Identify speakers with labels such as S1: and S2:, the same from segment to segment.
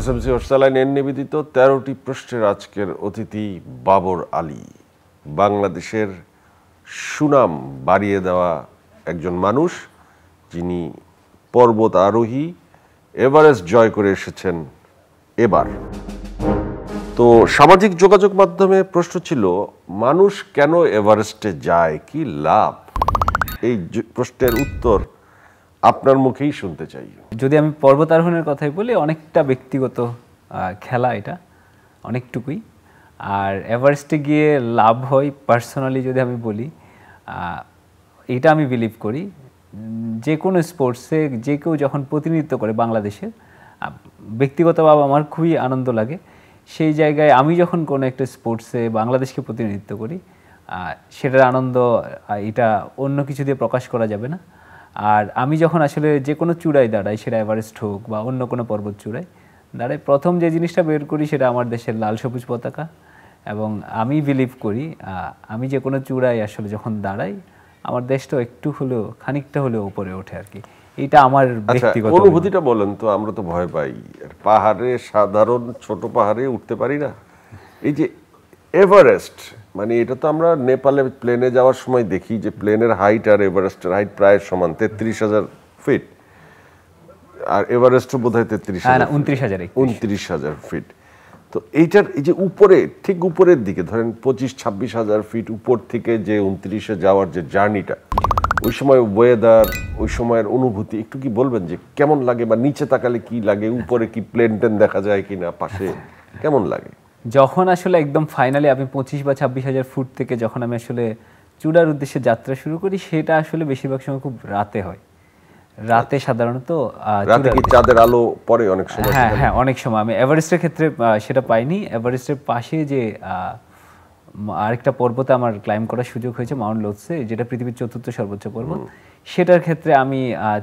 S1: SMC অর্সালাইন নিবেদিত ১৩টি প্রশ্নের আজকের অতিথি বাবর আলী, বাংলাদেশের সুনাম বাড়িয়ে দেওয়া একজন মানুষ, যিনি পর্বত আরোহী, এভারেস্ট জয় করে এসেছেন এবার। তো সামাজিক যোগাযোগ মাধ্যমে প্রশ্ন ছিল, মানুষ কেন এভারেস্টে যায়, কি লাভ? এই প্রশ্নের উত্তর আপনার মুখেই শুনতে চাই।
S2: যদি আমি পর্বতারোহণের কথাই বলি, অনেকটা ব্যক্তিগত খেলা, এটা অনেকটুকুই। আর এভারেস্টে গিয়ে লাভ হয় পার্সোনালি যদি আমি বলি, এটা আমি বিলিভ করি, যে কোনো স্পোর্টসে যে কেউ যখন প্রতিনিধিত্ব করে বাংলাদেশের, ব্যক্তিগতভাবে আমার খুবই আনন্দ লাগে। সেই জায়গায় আমি যখন কোনো একটা স্পোর্টসে বাংলাদেশকে প্রতিনিধিত্ব করি, সেটার আনন্দ এটা অন্য কিছু দিয়ে প্রকাশ করা যাবে না। আর আমি যখন আসলে যে কোনো চূড়ায় দাঁড়াই, সেটা এভারেস্ট হোক বা অন্য কোনো পর্বত চূড়ায় দাঁড়াই, প্রথম যে জিনিসটা বের করি সেটা আমার দেশের লাল সবুজ পতাকা। এবং আমি বিলিভ করি, আমি যে কোনো চূড়ায় আসলে যখন দাঁড়াই, আমার দেশটা একটু হলেও, খানিকটা হলেও উপরে ওঠে আর কি। এটা আমার ব্যক্তিগত
S1: অনুভূতিটা বলেন তো। আমরা তো ভয় পাই পাহাড়ে, সাধারণ ছোট পাহাড়ে উঠতে পারি না। এই যে এভারেস্ট, মানে এটা তো আমরা নেপালে প্লেনে যাওয়ার সময় দেখি যে প্লেনের হাইট আর এভারেস্টের হাইট প্রায় সমান, ৩৩,০০০ ফিট। আর এভারেস্টও বোধ হয়
S2: ২৯,০০০
S1: ফিট। তো এইটার এই যে উপরে, ঠিক উপরের দিকে ধরেন ২৫-২৬,০০০ ফিট উপর থেকে যে ২৯-এ যাওয়ার যে জার্নিটা, ওই সময় ওয়েদার, ওই সময়ের অনুভূতি একটু কি বলবেন যে কেমন লাগে, বা নিচে তাকালে কি লাগে, উপরে কি প্লেন টেন দেখা যায় কিনা, পাশে কেমন লাগে?
S2: যখন আসলে একদম ফাইনালি আমি ২৫ বা ২৬,০০০ ফুট থেকে যখন আমি আসলে চূড়ার উদ্দেশ্যে যাত্রা শুরু করি, সেটা আসলে বেশিরভাগ সময় খুব রাতে হয়। রাতে সাধারণত
S1: রাতে কি চাঁদের আলো পড়ে অনেক সময়?
S2: হ্যাঁ, অনেক সময়। আমি এভারেস্টের ক্ষেত্রে সেটা পাইনি। এভারেস্টের পাশে যে আরেকটা পর্বতে আমার ক্লাইম্ব করার সুযোগ হয়েছে, মাউন্ট লোৎসে, যেটা পৃথিবীর ৪র্থ সর্বোচ্চ পর্বত, সেটার ক্ষেত্রে আমি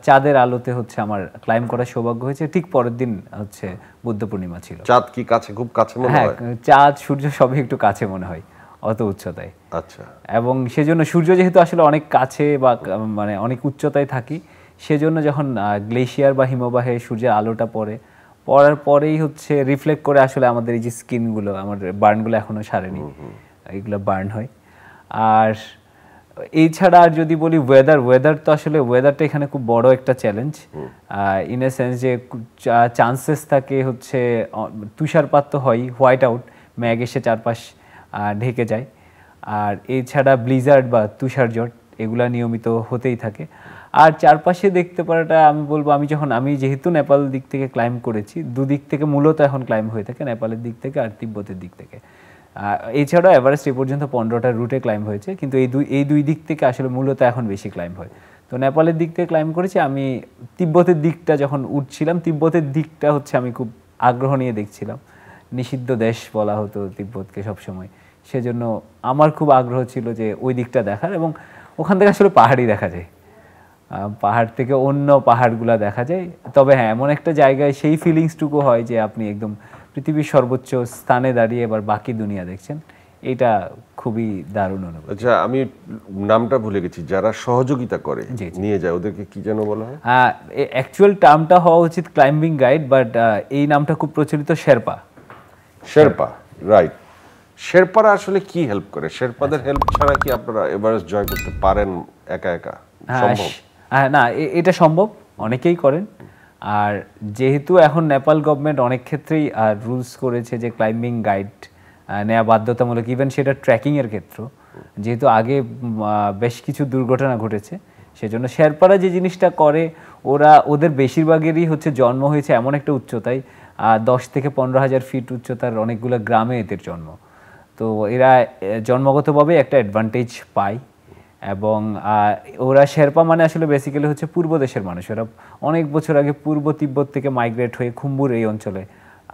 S2: চাঁদের আলোতে হচ্ছে আমার ক্লাইম্ব করার সৌভাগ্য হয়েছে। ঠিক পরের দিন হচ্ছে বুদ্ধ পূর্ণিমা ছিল।
S1: চাঁদ কি কাছে, খুব কাছে মনে হয়?
S2: হ্যাঁ, চাঁদ সূর্য সবই একটু কাছে মনে হয়, অত উচ্চতায়।
S1: আচ্ছা।
S2: এবং সেজন্য সূর্য যেহেতু আসলে অনেক কাছে বা মানে অনেক উচ্চতায় থাকি, সেজন্য যখন গ্লেশিয়ার বা হিমবাহে সূর্যের আলোটা পড়ার পরেই হচ্ছে রিফ্লেক্ট করে আসলে আমাদের এই যে স্কিনগুলো, আমাদের বার্নগুলো এখনো সারেনি, এগুলো বার্ন হয়। আর এছাড়া আর যদি বলি ওয়েদার তো আসলে ওয়েদারটা এখানে খুব বড় একটা চ্যালেঞ্জ, ইন এ সেন্স যে চান্সেস থাকে হচ্ছে তুষারপাত তো হয়, হোয়াইট আউট, মেঘ এসে চারপাশ ঢেকে যায়। আর এছাড়া ব্লিজার্ড বা তুষারঝড়, এগুলা নিয়মিত হতেই থাকে। আর চারপাশে দেখতে পারাটা আমি বলবো, আমি যেহেতু নেপাল দিক থেকে ক্লাইম্ব করেছি, দুদিক থেকে মূলত এখন ক্লাইম্ব হয়ে থাকে, নেপালের দিক থেকে আর তিব্বতের দিক থেকে। এছাড়াও এভারেস্ট এ পর্যন্ত ১৫টা রুটে ক্লাইম্ব হয়েছে, কিন্তু এই দুই দিক থেকে আসলে মূলত এখন বেশি ক্লাইম্ব হয়। তো নেপালের দিক থেকে ক্লাইম্ব করেছি আমি। তিব্বতের দিকটা যখন উঠছিলাম, তিব্বতের দিকটা হচ্ছে আমি খুব আগ্রহ নিয়ে দেখছিলাম। নিষিদ্ধ দেশ বলা হতো তিব্বতকে সবসময়, সেজন্য আমার খুব আগ্রহ ছিল যে ওই দিকটা দেখার, এবং ওখান থেকে আসলে পাহাড়ই দেখা যায়, পাহাড় থেকে অন্য পাহাড়গুলো দেখা যায়। তবে হ্যাঁ, এমন একটা জায়গায় সেই ফিলিংসটুকু হয় যে আপনি একদম পৃথিবীর সর্বোচ্চ স্থানে দাঁড়িয়ে এবার বাকি দুনিয়া দেখছেন। এটা খুবই দারুণ অনুভূতি।
S1: আচ্ছা, আমি নামটা ভুলে গেছি, যারা সহযোগিতা করে নিয়ে যায়, ওদেরকে কি যেন বলা হয়?
S2: অ্যাকচুয়াল টার্মটা হওয়া উচিত ক্লাইম্বিং গাইড, বাট এই নামটা খুব প্রচলিত শেরপা, রাইট।
S1: শেরপারা আসলে কি হেল্প করে? শেরপাদের হেল্প ছাড়া কি আপনারা এভারেস্ট জয় করতে পারেন একা একা? সম্ভব
S2: না, এটা সম্ভব, অনেকেই করেন। আর যেহেতু এখন নেপাল গভর্নমেন্ট অনেক ক্ষেত্রেই রুলস করেছে যে ক্লাইম্বিং গাইড নেওয়া বাধ্যতামূলক, ইভেন সেটা ট্রেকিংয়ের ক্ষেত্র, যেহেতু আগে বেশ কিছু দুর্ঘটনা ঘটেছে, সেজন্য শেরপারা যে জিনিসটা করে, ওদের বেশিরভাগেরই হচ্ছে জন্ম হয়েছে এমন একটা উচ্চতায়, ১০ থেকে ১৫,০০০ ফিট উচ্চতার অনেকগুলো গ্রামে এদের জন্ম। তো এরা জন্মগতভাবে একটা অ্যাডভান্টেজ পায়। এবং ওরা শেরপা মানে আসলে বেসিক্যালি হচ্ছে পূর্ব দেশের মানুষ। ওরা অনেক বছর আগে পূর্ব তিব্বত থেকে মাইগ্রেট হয়ে খুম্বুর এই অঞ্চলে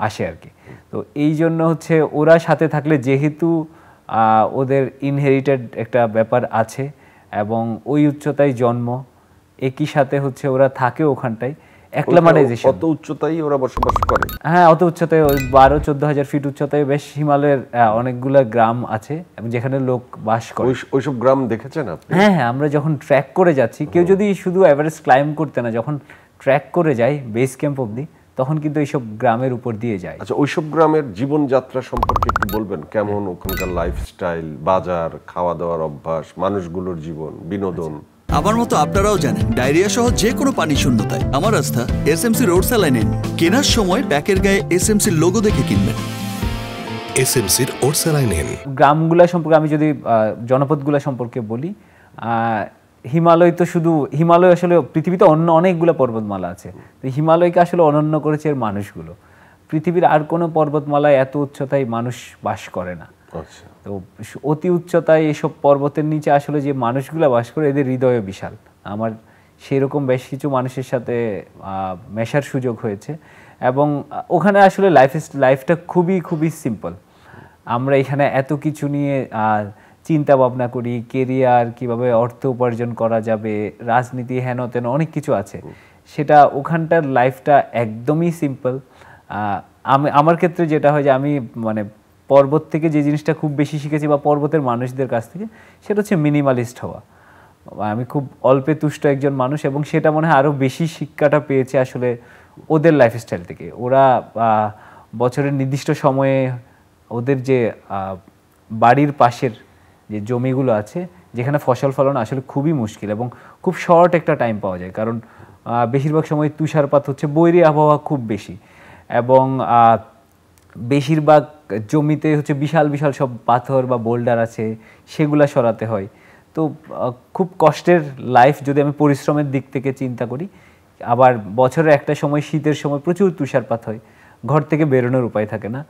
S2: আসে আর কি। তো এই জন্য হচ্ছে ওরা সাথে থাকলে, যেহেতু ওদের ইনহেরিটেড একটা ব্যাপার আছে এবং ওই উচ্চতায় জন্ম, একই সাথে হচ্ছে ওরা থাকে ওখানটায়, অ্যাক্লামাটাইজেশন।
S1: কত উচ্চতায় ওরা বসবাস করে?
S2: হ্যাঁ, অত উচ্চতায় ১২-১৪,০০০ ফিট উচ্চতায় বেশ হিমালয়ের অনেকগুলো গ্রাম আছে এবং যেখানে লোক বাস করে।
S1: ওইসব গ্রাম দেখেছেন আপনি?
S2: হ্যাঁ, আমরা যখন ট্র্যাক করে যাচ্ছি, কেউ যদি শুধু এভারেস্ট ক্লাইম্ব করতে না, যখন ট্র্যাক করে যায় বেস ক্যাম্প অবধি, তখন কিন্তু এইসব গ্রামের উপর দিয়ে যায়।
S1: আচ্ছা, ওইসব গ্রামের জীবনযাত্রা সম্পর্কে একটু বলবেন, কেমন ওখানকার লাইফস্টাইল, বাজার, খাওয়া দাওয়ার অভ্যাস, মানুষগুলোর জীবন, বিনোদন?
S3: আমার মতো আপনারাও জানেন ডায়রিয়া সহ যে কোনো পানি শূন্যতায় আমার আস্থা এসএমসি রোড স্যালাইন। কেনার সময় প্যাকের গায়ে এসএমসি লোগো দেখে কিনবেন।
S4: এসএমসির ওরসালাইন।
S2: গ্রামগুলা সম্পর্কে আমি যদি জনপদগুলা সম্পর্কে বলি, হিমালয় তো শুধু হিমালয়, আসলে পৃথিবীতে অন্য অনেকগুলো পর্বতমালা আছে, তো হিমালয়কে আসলে অনন্য করেছে এর মানুষগুলো। পৃথিবীর আর কোনো পর্বতমালায় এত উচ্চতায় মানুষ বাস করে না। তো অতি উচ্চতায় এসব পর্বতের নিচে আসলে যে মানুষগুলো বাস করে, এদের হৃদয় বিশাল। আমার সেরকম বেশ কিছু মানুষের সাথে মেশার সুযোগ হয়েছে, এবং ওখানে আসলে লাইফটা খুবই খুবই সিম্পল। আমরা এখানে এত কিছু নিয়ে চিন্তা ভাবনা করি, কেরিয়ার কিভাবে অর্থ উপার্জন করা যাবে, রাজনীতি, হেন তেন অনেক কিছু আছে। সেটা ওখানটার লাইফটা একদমই সিম্পল। আমার ক্ষেত্রে যেটা হয় যে আমি মানে পর্বত থেকে যে জিনিসটা খুব বেশি শিখেছি, বা পর্বতের মানুষদের কাছ থেকে, সেটা হচ্ছে মিনিমালিস্ট হওয়া। আমি খুব অল্পে তুষ্ট একজন মানুষ, এবং সেটা মনে হয় আরও বেশি শিক্ষাটা পেয়েছে আসলে ওদের লাইফস্টাইল থেকে। ওরা বছরের নির্দিষ্ট সময়ে ওদের যে বাড়ির পাশের যে জমিগুলো আছে, যেখানে ফসল ফলানো আসলে খুবই মুশকিল, এবং খুব শর্ট একটা টাইম পাওয়া যায়, কারণ বেশিরভাগ সময় তুষারপাত হচ্ছে, বৈরী আবহাওয়া খুব বেশি, এবং বেশিরভাগ জমিতে হচ্ছে বিশাল বিশাল সব পাথর বা বোল্ডার আছে, সেগুলা সরাতে হয়। তো খুব কষ্টের লাইফ যদি আমি পরিশ্রমের দিক থেকে চিন্তা করি। আবার বছরের একটা সময়, শীতের সময় প্রচুর তুষারপাত হয়, ঘর থেকে বেরোনোর উপায় থাকে না।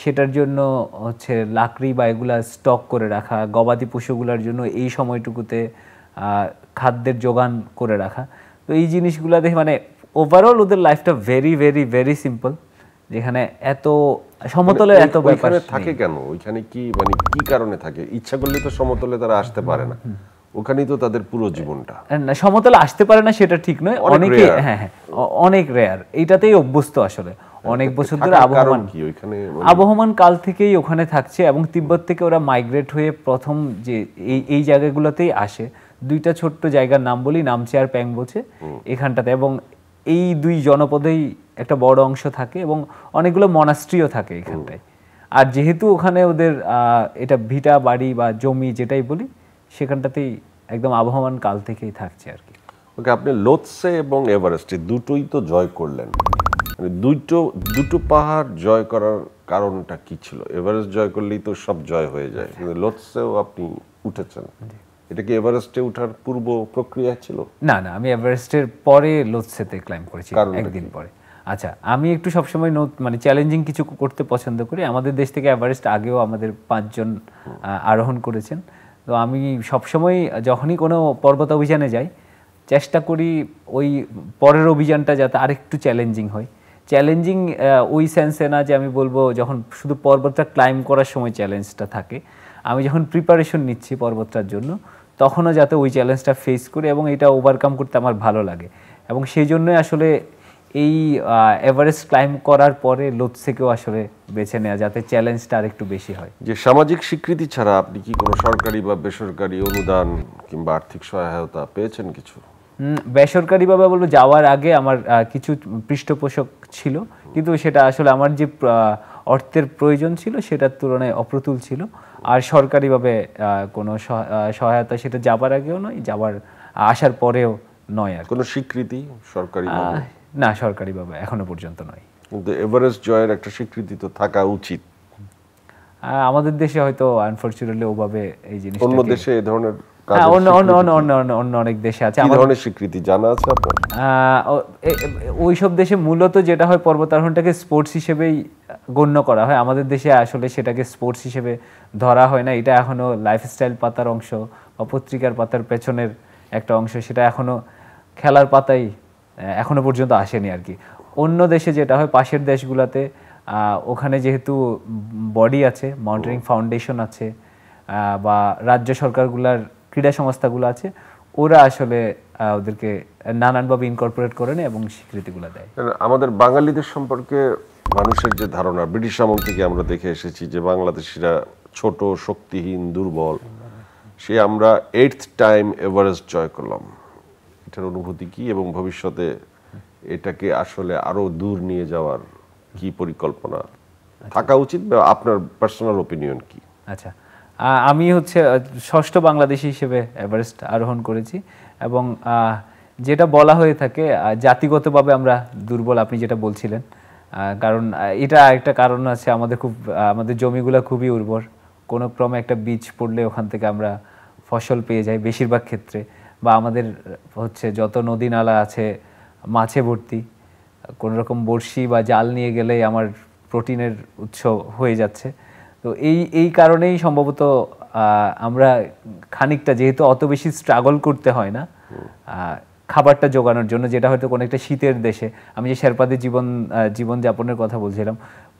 S2: সেটার জন্য হচ্ছে লাকড়ি বা এগুলা স্টক করে রাখা, গবাদি পশুগুলোর জন্য এই সময়টুকুতে খাদ্যের যোগান করে রাখা। তো এই জিনিসগুলো দেখে মানে ওভারঅল ওদের লাইফটা ভেরি ভেরি ভেরি সিম্পল, যেখানে এত সমতলে এত ব্যাপার
S1: থাকে কেন? ওইখানে কি মানে কি কারণে থাকে? ইচ্ছা করলে তো সমতলে তারা আসতে পারে না, ওখানেই তো তাদের পুরো জীবনটা।
S2: না, সমতলে আসতে পারে না সেটা ঠিক নয়, অনেকে অনেক রেয়ার, এইটাতেই অভ্যস্ত আসলে অনেক বছর ধরে। আবহমান কাল থেকেই ওখানে থাকছে, এবং তিব্বত থেকে ওরা মাইগ্রেট হয়ে প্রথম যে এই জায়গাগুলোতেই আসে। দুইটা ছোট্ট জায়গার নাম বলি, নামচে আর প্যাংবোচে, এখানটাতে। এবং এই দুই জনপদেই একটা বড় অংশ থাকে, এবং অনেকগুলো মনাস্ট্রিও থাকে এখানটায়। আর যেহেতু ওখানে ওদের এটা ভিটা বাড়ি বা জমি যেটাই বলি, সেখানটাতেই একদম আবহমান কাল থেকেই থাকছে আর কি।
S1: ওকে, আপনি লোৎসে এবং এভারেস্ট দুটোই তো জয় করলেন, মানে দুটো পাহাড় জয় করার কারণটা কি ছিল? এভারেস্ট জয় করলেই তো সব জয় হয়ে যায়, কিন্তু লোৎসেও আপনি উঠেছেন, এটা কি এভারেস্টে ওঠার পূর্ব প্রক্রিয়া ছিল?
S2: না না, আমি এভারেস্টের পরে লোৎসেতে ক্লাইম্ব করেছি একদিন পরে। আচ্ছা, আমি একটু সবসময় মানে চ্যালেঞ্জিং কিছু করতে পছন্দ করি। আমাদের দেশ থেকে এভারেস্ট আগেও আমাদের 5 জন আরোহণ করেছেন। তো আমি সবসময় যখনই কোনো পর্বত অভিযানে যাই, চেষ্টা করি ওই পরের অভিযানটা যাতে আরেকটু চ্যালেঞ্জিং হয়। চ্যালেঞ্জিং ওই সেন্সে না যে আমি বলবো যখন শুধু পর্বতটা ক্লাইম্ব করার সময় চ্যালেঞ্জটা থাকে, আমি যখন প্রিপারেশন নিচ্ছি পর্বতটার জন্য, তখনও যাতে ওই চ্যালেঞ্জটা ফেস করি এবং এটা ওভারকাম করতে আমার ভালো লাগে। এবং সেই জন্যই আসলে এই এভারেস্ট ক্লাইম্ব করার পরে লোৎসেকেও আসলে বেছে নেওয়া, যাতে চ্যালেঞ্জটা আরেকটু বেশি হয়।
S1: যে সামাজিক স্বীকৃতি ছাড়া আপনি কি কোনো সরকারি বা বেসরকারি অনুদান কিংবা আর্থিক সহায়তা পেয়েছেন কিছু?
S2: বেসরকারিভাবে বলবো, যাওয়ার আগে আমার কিছু পৃষ্ঠপোষক ছিল, কিন্তু সেটা আসলে আমার যে অর্থের প্রয়োজন ছিল সেটার তুলনায় অপ্রতুল ছিল। আর সরকারিভাবে কোনো সহায়তা সেটা যাবার আগেও নয়, আসার পরেও নয়। আর
S1: কোনো স্বীকৃতি সরকারি
S2: না, সরকারিভাবে এখনো পর্যন্ত নয়।
S1: কিন্তু এভারেস্ট জয়ের একটা স্বীকৃতি তো থাকা উচিত।
S2: আমাদের দেশে হয়তো আনফরচুনেটলি ওভাবে এই জিনিসটা,
S1: অন্য দেশে এই ধরনের
S2: অন্য অনেক দেশে আছে।
S1: কি ধরনের স্বীকৃতি জানা আছে আপনার?
S2: ওইসব দেশে মূলত যেটা হয়, পর্বতারোহণটাকে স্পোর্টস হিসেবেই গণ্য করা হয়। আমাদের দেশে আসলে সেটাকে স্পোর্টস হিসেবে ধরা হয় না। এটা এখনো লাইফস্টাইল পাতার অংশ বা পত্রিকার পাতার পেছনের একটা অংশ, সেটা এখনো খেলার পাতাই এখনো পর্যন্ত আসেনি আর কি। অন্য দেশে যেটা হয়, পাশের দেশগুলোতে ওখানে যেহেতু বডি আছে, মাউন্টেনিং ফাউন্ডেশন আছে, বা রাজ্য সরকারগুলার ক্রীড়া সংস্থাগুলো আছে, ওরা আসলে ওদেরকে নানানভাবে ইনকর্পোরেট করে নেয় এবং স্বীকৃতিগুলো দেয়।
S1: আমাদের বাঙালিদের সম্পর্কে মানুষের যে ধারণা, ব্রিটিশ আমল থেকে আমরা দেখে এসেছি যে বাংলাদেশিরা ছোট, শক্তিহীন, দুর্বল। সে আমরা 8th টাইম এভারেস্ট জয় করলাম, এটার অনুভূতি কি এবং ভবিষ্যতে এটাকে আসলে আরো দূর নিয়ে যাওয়ার কি পরিকল্পনা থাকা উচিত, বা আপনার পার্সোনাল ওপিনিয়ন কি?
S2: আচ্ছা, আমি হচ্ছে ষষ্ঠ বাংলাদেশি হিসেবে এভারেস্ট আরোহণ করেছি, এবং যেটা বলা হয়ে থাকে জাতিগতভাবে আমরা দুর্বল, আপনি যেটা বলছিলেন, কারণ এটা একটা কারণ আছে, আমাদের জমিগুলো খুবই উর্বর, কোনো ক্রমে একটা বীজ পড়লে ওখান থেকে আমরা ফসল পেয়ে যাই বেশিরভাগ ক্ষেত্রে, বা আমাদের হচ্ছে যত নদী নালা আছে মাছে ভর্তি, কোনো রকম বড়শি বা জাল নিয়ে গেলেই আমার প্রোটিনের উৎস হয়ে যাচ্ছে। তো এই কারণেই সম্ভবত আমরা খানিকটা, যেহেতু অত বেশি স্ট্রাগল করতে হয় না খাবারটা জোগানোর জন্য, যেটা হয়তো কোনো একটা শীতের দেশে, আমি যে শেরপাদের জীবনযাপনের কথা বলছিলাম,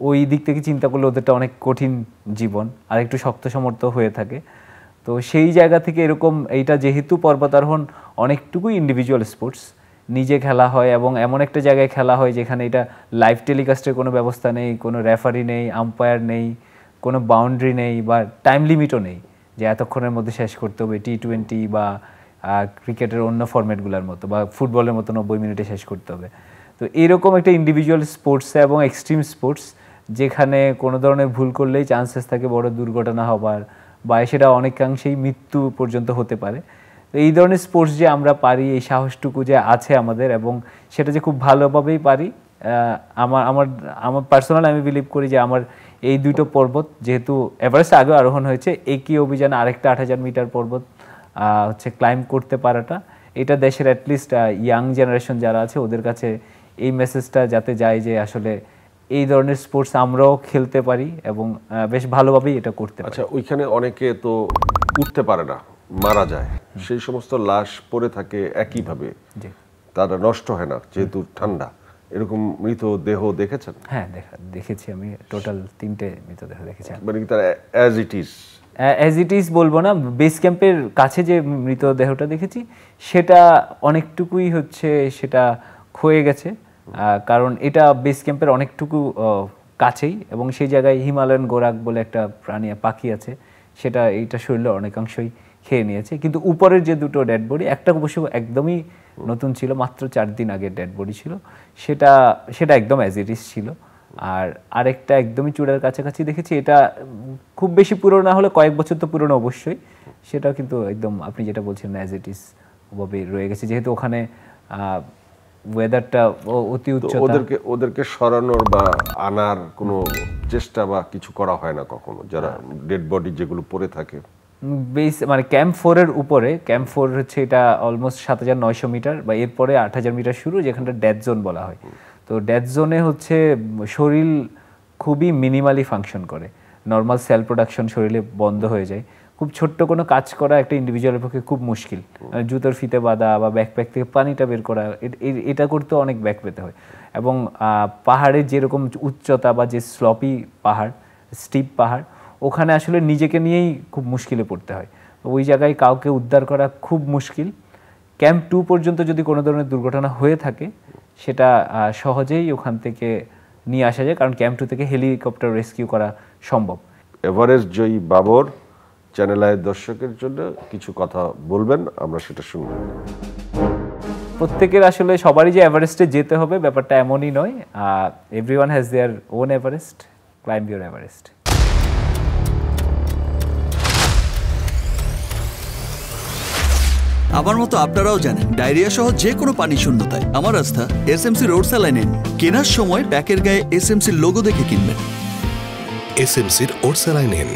S2: ওই দিক থেকে চিন্তা করলে ওদেরটা অনেক কঠিন জীবন, আর একটু শক্ত সমর্থ হয়ে থাকে। তো সেই জায়গা থেকে এরকম এইটা যেহেতু পর্বতারোহণ অনেকটুকুই ইন্ডিভিজুয়াল স্পোর্টস, নিজে খেলা হয় এবং এমন একটা জায়গায় খেলা হয় যেখানে এটা লাইভ টেলিকাস্টের কোনো ব্যবস্থা নেই, কোনো রেফারি নেই, আম্পায়ার নেই, কোনো বাউন্ডারি নেই, বা টাইম লিমিটও নেই যে এতক্ষণের মধ্যে শেষ করতে হবে, T20 বা ক্রিকেটের অন্য ফরম্যাটগুলোর মতো, বা ফুটবলের মতো 90 মিনিটে শেষ করতে হবে। তো এরকম একটা ইন্ডিভিজুয়াল স্পোর্টসে এবং এক্সট্রিম স্পোর্টস, যেখানে কোনো ধরনের ভুল করলেই চান্সেস থাকে বড় দুর্ঘটনা হবার, বা সেটা অনেকাংশেই মৃত্যু পর্যন্ত হতে পারে। তো এই ধরনের স্পোর্টস যে আমরা পারি, এই সাহসটুকু যে আছে আমাদের, এবং সেটা যে খুব ভালোভাবেই পারি, আমার পার্সোনাল আমি বিলিভ করি যে আমার এই দুটো পর্বত, যেহেতু এভারেস্ট আগেও আরোহণ হয়েছে, একই অভিযানে আরেকটা 8000 মিটার পর্বত হচ্ছে ক্লাইম্ব করতে পারাটা, এটা দেশের অ্যাটলিস্ট ইয়াং জেনারেশন যারা আছে ওদের কাছে এই মেসেজটা যাতে যায় যে আসলে এই ধরনের স্পোর্টস আমরাও খেলতে পারি, এবং বেশ ভালোভাবেই এটা করতে পারি।
S1: আচ্ছা, ওইখানে অনেকে তো উঠতে পারে না, মারা যায়, সেই সমস্ত লাশ পড়ে থাকে একইভাবে, তারা নষ্ট হয় না যেহেতু ঠান্ডা, এরকম মৃতদেহ দেখেছেন?
S2: হ্যাঁ, দেখেছি, আমি টোটাল 3টে মৃতদেহ দেখেছি।
S1: মানে কি তারা অ্যাজ ইট ইজ
S2: বলবো না, বেস ক্যাম্পের কাছে যে মৃতদেহটা দেখেছি সেটা অনেকটুকুই হচ্ছে সেটা ক্ষয়ে গেছে, কারণ এটা বেস ক্যাম্পের অনেকটুকু কাছেই, এবং সেই জায়গায় হিমালয়ান গোরাক বলে একটা পাখি আছে, সেটা এইটা শরীরে অনেকাংশই খেয়ে নিয়েছে। কিন্তু উপরের যে দুটো ডেড বডি, একটা অবশ্য একদমই নতুন ছিল, মাত্র 4 দিন আগের ডেড বডি ছিল, সেটা একদম অ্যাজ ইট ইজ ছিল। আর আরেকটা একদমই চূড়ার কাছাকাছি দেখেছি, এটা খুব বেশি পুরনো না হলে কয়েক বছর তো পুরনো অবশ্যই, সেটাও কিন্তু একদম আপনি যেটা বলছেন অ্যাজ ইট ইজ ভাবে রয়ে গেছে, যেহেতু ওখানে ওয়েদারটা অতি উচ্চ।
S1: ওদেরকে সরানোর বা আনার কোনো চেষ্টা বা কিছু করা হয় না কখনো, যারা ডেড বডি যেগুলো পড়ে থাকে?
S2: মানে ক্যাম্প 4-এর উপরে, ক্যাম্প 4 হচ্ছে এটা অলমোস্ট 7900 মিটার, বা এরপরে 8000 মিটার শুরু, যেখানটা ডেথ জোন বলা হয়। তো ডেথ জোনে হচ্ছে শরীর খুবই মিনিমালি ফাংশন করে, নর্মাল সেল প্রোডাকশন শরীরে বন্ধ হয়ে যায়, খুব ছোট্ট কোনো কাজ করা একটা ইন্ডিভিজুয়ালের পক্ষে খুব মুশকিল, জুতোর ফিতে বাঁধা বা ব্যাকপ্যাক থেকে পানিটা বের করা, এটা করতে অনেক ব্যাক পেতে হয়। এবং পাহাড়ের যেরকম উচ্চতা বা যে স্লপি পাহাড়, স্টিপ পাহাড়, ওখানে আসলে নিজেকে নিয়েই খুব মুশকিলে পড়তে হয়, ওই জায়গায় কাউকে উদ্ধার করা খুব মুশকিল। ক্যাম্প 2 পর্যন্ত যদি কোনো ধরনের দুর্ঘটনা হয়ে থাকে সেটা সহজেই ওখান থেকে নিয়ে আসা যায়, কারণ ক্যাম্প 2 থেকে হেলিকপ্টার রেস্কিউ করা সম্ভব।
S1: এভারেস্ট জয়ী বাবর চ্যানেল আইয়ের দর্শকের জন্য কিছু কথা বলবেন, আমরা সেটা শুনব।
S2: প্রত্যেকের আসলে সবারই যে এভারেস্টে যেতে হবে ব্যাপারটা এমনই নয়, everyone has their own Everest, climb your Everest.
S3: আমার মতো আপনারাও জানেন ডায়রিয়া সহ যে কোনো পানি শূন্যতায় আমার আস্থা এসএমসি রোড স্যালাইন। কেনার সময় প্যাকের গায়ে এসএমসির লোগো দেখে কিনবেন।
S4: এসএমসির ওরসালাইন।